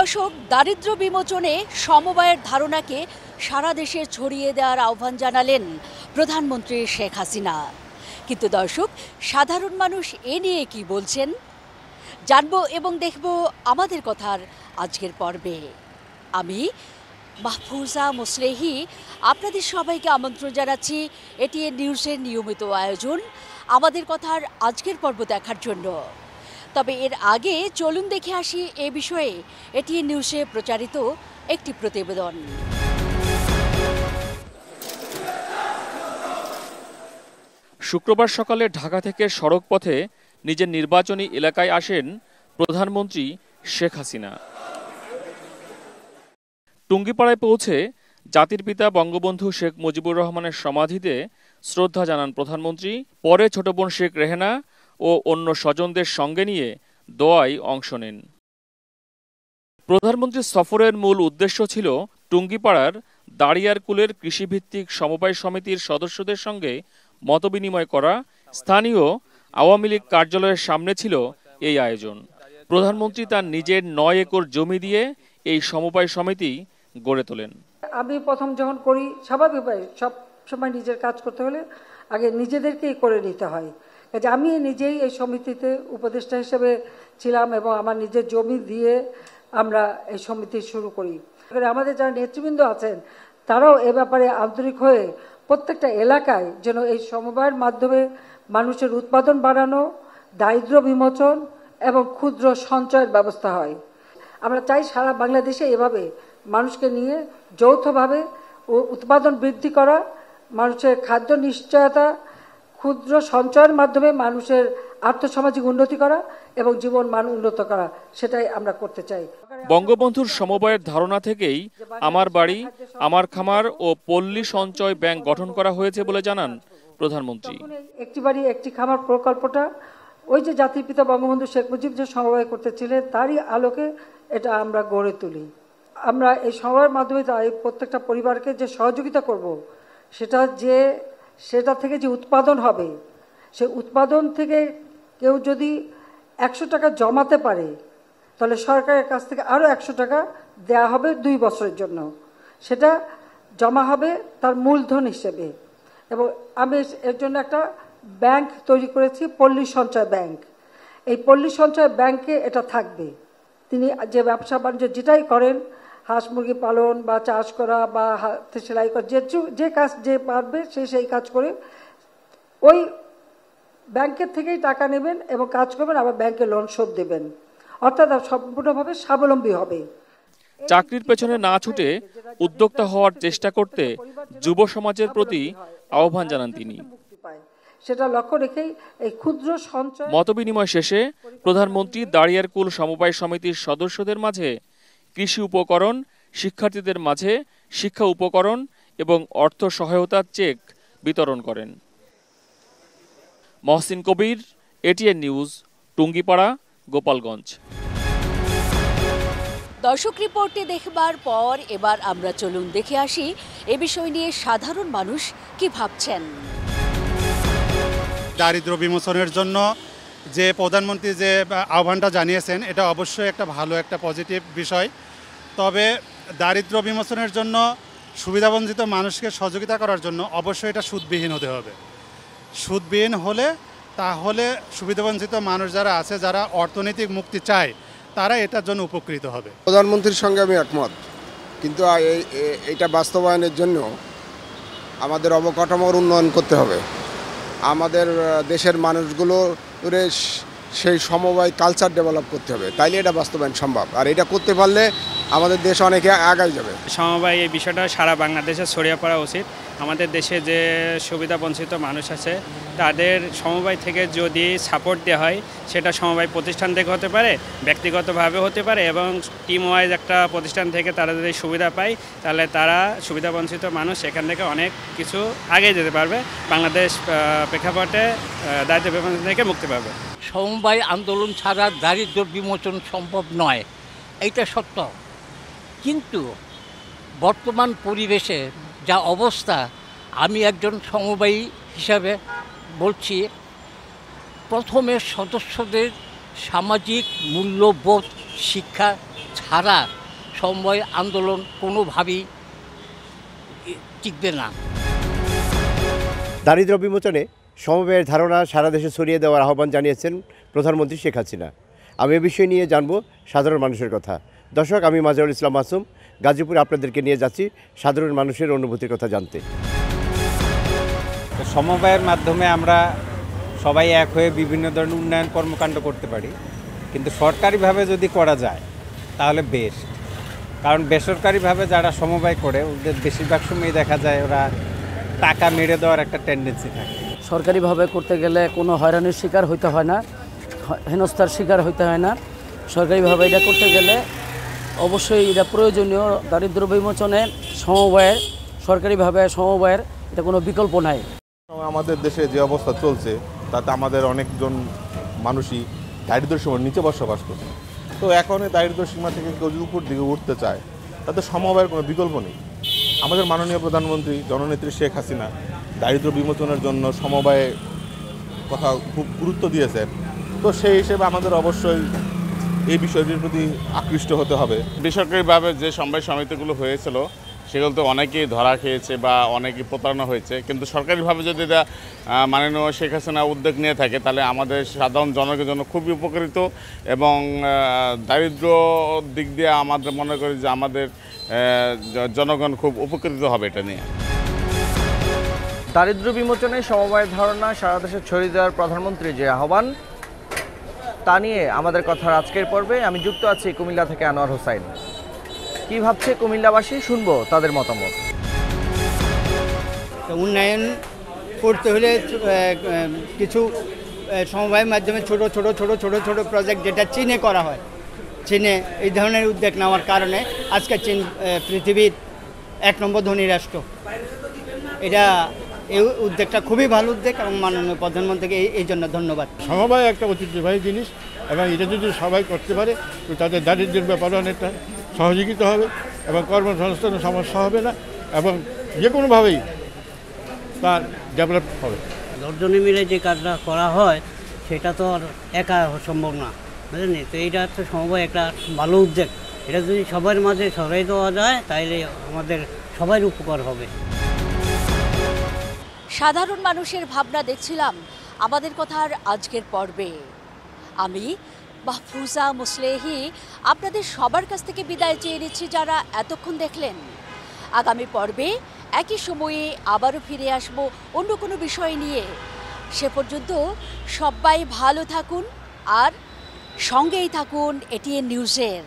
দর্শক, দারিদ্র্য বিমোচনে সমবায়ের ধারণাকে সারা দেশে ছড়িয়ে দেওয়ার আহ্বান জানালেন প্রধানমন্ত্রী শেখ হাসিনা। কিন্তু দর্শক, সাধারণ মানুষ এ নিয়ে কি বলছেন জানবো এবং দেখব আমাদের কথার আজকের পর্বে। আমি মাহফুজা মুসলেহি আপনাদের সবাইকে আমন্ত্রণ জানাচ্ছি এটিএন নিউজের নিয়মিত আয়োজন আমাদের কথার আজকের পর্ব দেখার জন্য। তবে এর আগে চলুন দেখে আসি এ বিষয়ে এটিএন নিউজে প্রচারিত একটি প্রতিবেদন। শুক্রবার সকালে ঢাকা থেকে সড়ক পথে নিজের নির্বাচনী এলাকায় আসেন প্রধানমন্ত্রী শেখ হাসিনা। টুঙ্গিপাড়ায় পৌঁছে জাতির পিতা বঙ্গবন্ধু শেখ মুজিবুর রহমানের সমাধিতে শ্রদ্ধা জানান প্রধানমন্ত্রী। পরে ছোট বোন শেখ রেহেনা ও অন্য স্বজনদের সঙ্গে নিয়ে দোয়ায় অংশ নেন। প্রধানমন্ত্রীর সফরের মূল উদ্দেশ্য ছিল টুঙ্গিপাড়ার দাড়িয়ারকুলের কৃষিভিত্তিক সমবায় সমিতির সদস্যদের সঙ্গে মতবিনিময় করা। স্থানীয় আওয়ামী লীগ কার্যালয়ের সামনে ছিল এই আয়োজন। প্রধানমন্ত্রী তার নিজের 9 একর জমি দিয়ে এই সমবায় সমিতি গড়ে তোলেন। আমি প্রথম যখন করি, স্বাভাবিকভাবে সব সময় নিজের কাজ করতে হলে আগে নিজেদেরকেই করে নিতে হয়। কাজে আমি নিজেই এই সমিতিতে উপদেষ্টা হিসেবে ছিলাম এবং আমার নিজের জমি দিয়ে আমরা এই সমিতি শুরু করি। আমাদের যারা নেতৃবৃন্দ আছেন তারাও এ ব্যাপারে আন্তরিক হয়ে প্রত্যেকটা এলাকায় যেন এই সমবায়ের মাধ্যমে মানুষের উৎপাদন বাড়ানো, দারিদ্র্য বিমোচন এবং ক্ষুদ্র সঞ্চয়ের ব্যবস্থা হয়। আমরা চাই সারা বাংলাদেশে এভাবে মানুষকে নিয়ে যৌথভাবে উৎপাদন বৃদ্ধি করা, মানুষের খাদ্য নিশ্চয়তা, ক্ষুদ্র সঞ্চয়ের মাধ্যমে মানুষের আর্থসামাজিক উন্নতি করা এবং জীবন মান উন্নত করা, সেটাই আমরা করতে চাই। বঙ্গবন্ধুর সমবায়ের ধারণা থেকেই আমার বাড়ি আমার খামার ও পল্লী সঞ্চয় ব্যাংক গঠন করা হয়েছে বলে জানান প্রধানমন্ত্রী। একটি বাড়ি একটি খামার প্রকল্পটা ওই যে জাতির পিতা বঙ্গবন্ধু শেখ মুজিব যে সমবায় করতেছিলেন তারই আলোকে এটা আমরা গড়ে তুলি। আমরা এই সমবায়ের মাধ্যমে এই প্রত্যেকটা পরিবারকে যে সহযোগিতা করব, সেটা থেকে যে উৎপাদন হবে, সেই উৎপাদন থেকে কেউ যদি 100 টাকা জমাতে পারে তাহলে সরকারের কাছ থেকে আরও 100 টাকা দেয়া হবে 2 বছরের জন্য। সেটা জমা হবে তার মূলধন হিসেবে। এবং আমি এর জন্য একটা ব্যাংক তৈরি করেছি, পল্লী সঞ্চয় ব্যাংক। এই পল্লী সঞ্চয় ব্যাংকে এটা থাকবে। তিনি যে ব্যবসা বাণিজ্য যেটাই করেন, হাঁস মুরগি পালন বা চাষ করা বা হাতে সেলাই করা, যে কাজ যে পারবে সেই কাজ করে ওই ব্যাংকের থেকেই টাকা নেবেন এবং কাজ করবেন, আবার ব্যাংকে লোন শোধ দেবেন, অর্থাৎ সম্পূর্ণভাবে স্বাবলম্বী হবে। চাকরির পেছনে না ছুটে উদ্যোক্তা হওয়ার চেষ্টা করতে যুব সমাজের প্রতি আহ্বান জানান তিনি। সেটা লক্ষ্য রেখেই এই ক্ষুদ্র সঞ্চয়। মতবিনিময় শেষে প্রধানমন্ত্রী দাড়িয়ারকুল সমবায় সমিতির সদস্যদের মাঝে কৃষি উপকরণ, শিক্ষার্থীদের মাঝে শিক্ষা উপকরণ এবং অর্থ সহায়তার চেক বিতরণ করেন। মহসিন কবির, এটিএন নিউজ, টুঙ্গিপাড়া, গোপালগঞ্জ। দর্শক, রিপোর্টটি দেখবার পর এবার আমরা চলুন দেখে আসি এ বিষয় নিয়ে সাধারণ মানুষ কি ভাবছেন। দারিদ্র্য বিমোচনের জন্য যে প্রধানমন্ত্রী যে আহ্বানটা জানিয়েছেন, এটা অবশ্যই একটা ভালো একটা পজিটিভ বিষয়। তবে দারিদ্র্য বিমোচনের জন্য সুবিধাবঞ্চিত মানুষকে সহযোগিতা করার জন্য অবশ্যই এটা সুদবিহীন হতে হবে। সুদবিহীন হলে তাহলে সুবিধাবঞ্চিত মানুষ যারা আছে, যারা অর্থনৈতিক মুক্তি চায়, তারা এটার জন্য উপকৃত হবে। প্রধানমন্ত্রীর সঙ্গে আমি একমত, কিন্তু এটা বাস্তবায়নের জন্য আমাদের অবকাঠামোর উন্নয়ন করতে হবে। আমাদের দেশের মানুষগুলোর সেই সমবায় কালচার ডেভেলপ করতে হবে, তাইলে এটা বাস্তবায়ন সম্ভব। আর এটা করতে পারলে আমাদের দেশ অনেকে আগায় যাবে। সমবায় এই বিষয়টা সারা বাংলাদেশে ছড়িয়ে পড়া উচিত। আমাদের দেশে যে সুবিধা বঞ্চিত মানুষ আছে তাদের সমবায় থেকে যদি সাপোর্ট দেওয়া হয়, সেটা সমবায় প্রতিষ্ঠান থেকে হতে পারে, ব্যক্তিগতভাবে হতে পারে, এবং টিম ওয়াইজ একটা প্রতিষ্ঠান থেকে তারা যদি সুবিধা পায় তাহলে তারা সুবিধা বঞ্চিত মানুষ সেখান থেকে অনেক কিছু আগে যেতে পারবে, বাংলাদেশ প্রেক্ষাপটে দারিদ্র্য বিমোচন থেকে মুক্তি পাবে। সমবায় আন্দোলন ছাড়া দারিদ্র্য বিমোচন সম্ভব নয়, এইটা সত্য। কিন্তু বর্তমান পরিবেশে যা অবস্থা, আমি একজন সমবায়ী হিসাবে বলছি, প্রথমে সদস্যদের সামাজিক মূল্যবোধ শিক্ষা ছাড়া সমবায় আন্দোলন কোনোভাবেই টিকবে না। দারিদ্র্য বিমোচনে সমবায়ের ধারণা সারা দেশে ছড়িয়ে দেওয়ার আহ্বান জানিয়েছেন প্রধানমন্ত্রী শেখ হাসিনা। আমি এ বিষয় নিয়ে জানব সাধারণ মানুষের কথা। দর্শক, আমি মাজহারুল ইসলাম মাসুম গাজীপুর আপনাদেরকে নিয়ে যাচ্ছি সাধারণ মানুষের অনুভূতির কথা জানতে। সমবায়ের মাধ্যমে আমরা সবাই এক হয়ে বিভিন্ন ধরনের উন্নয়ন কর্মকাণ্ড করতে পারি, কিন্তু সরকারিভাবে যদি করা যায় তাহলে বেস্ট। কারণ বেসরকারিভাবে যারা সমবায় করে ওদের বেশিরভাগ সময় দেখা যায় ওরা টাকা মেরে দেওয়ার একটা টেন্ডেন্সি থাকে। সরকারিভাবে করতে গেলে কোনো হয়রানির শিকার হইতে হয় না, হেনস্থার শিকার হইতে হয় না। সরকারিভাবে এটা করতে গেলে অবশ্যই এটা প্রয়োজনীয়। দারিদ্র্য বিমোচনে সমবায়ের, সরকারিভাবে সমবায়ের এটা কোনো বিকল্প নাই। আমাদের দেশে যে অবস্থা চলছে তাতে আমাদের অনেকজন মানুষই দারিদ্র্য সীমার নিচে বসবাস করছে। তো এখন এই দারিদ্র্য সীমা থেকে কেউ যদি উপর দিকে উঠতে চায় তাতে সমবায়ের কোনো বিকল্প নেই। আমাদের মাননীয় প্রধানমন্ত্রী জননেত্রী শেখ হাসিনা দারিদ্র্য বিমোচনের জন্য সমবায়ে কথা খুব গুরুত্ব দিয়েছেন। তো সেই হিসেবে আমাদের অবশ্যই এই বিষয়টির প্রতি আকৃষ্ট হতে হবে। বেসরকারিভাবে যে সমবায় সমিতিগুলো হয়েছিল সেগুলো তো অনেকেই ধরা খেয়েছে বা অনেকেই প্রতারণা হয়েছে, কিন্তু সরকারিভাবে যদি এটা মাননীয় শেখ হাসিনা উদ্যোগ নিয়ে থাকে তাহলে আমাদের সাধারণ জনগণের জন্য খুবই উপকৃত এবং দারিদ্র দিক দিয়ে আমাদের মনে করি যে আমাদের জনগণ খুব উপকৃত হবে এটা নিয়ে। দারিদ্র্য বিমোচনে সমবায়ের ধারণা সারা দেশে ছড়িয়ে দেওয়ার প্রধানমন্ত্রীর যে আহ্বান, তা নিয়ে আমাদের কথার আজকের পর্বে আমি যুক্ত আছি কুমিল্লা থেকে আনোয়ার হোসাইন। কি ভাবছে কুমিল্লাবাসী, শুনবো তাদের মতামত। উন্নয়ন করতে হলে কিছু সমবায়ের মাধ্যমে ছোট ছোট ছোট ছোট ছোট প্রজেক্ট যেটা চীনে করা হয়, চীনে এই ধরনের উদ্যোগ নেওয়ার কারণে আজকে চীন পৃথিবীর 1 নম্বর ধনী রাষ্ট্র। এটা এই উদ্যোগটা খুবই ভালো উদ্যোগ এবং মাননীয় প্রধানমন্ত্রীকে এই জন্য ধন্যবাদ। সমবায় একটা ঐতিহ্যবাহী জিনিস এবং এটা যদি সবাই করতে পারে তো তাদের দারিদ্র্যের ব্যাপারে অনেকটা সহযোগিতা হবে এবং কর্মসংস্থানের সমস্যা হবে না এবং যে কোনোভাবেই তার ডেভেলপ হবে। 10 জনে মিলে যে কাজটা করা হয় সেটা তো আর একা সম্ভব না, বুঝলেন? তো এইটা হচ্ছে সমবায় একটা ভালো উদ্যোগ। এটা যদি সবার মাঝে ছড়াই দেওয়া যায় তাহলে আমাদের সবার উপকার হবে। সাধারণ মানুষের ভাবনা দেখছিলাম আমাদের কথার আজকের পর্বে। আমি মাহফুজা মুসলেহি আপনাদের সবার কাছ থেকে বিদায় চেয়ে নিচ্ছি যারা এতক্ষণ দেখলেন। আগামী পর্বে একই সময়ে আবারও ফিরে আসব অন্য কোনো বিষয় নিয়ে। সে পর্যন্ত সবাই ভালো থাকুন আর সঙ্গেই থাকুন এটিএন নিউজের।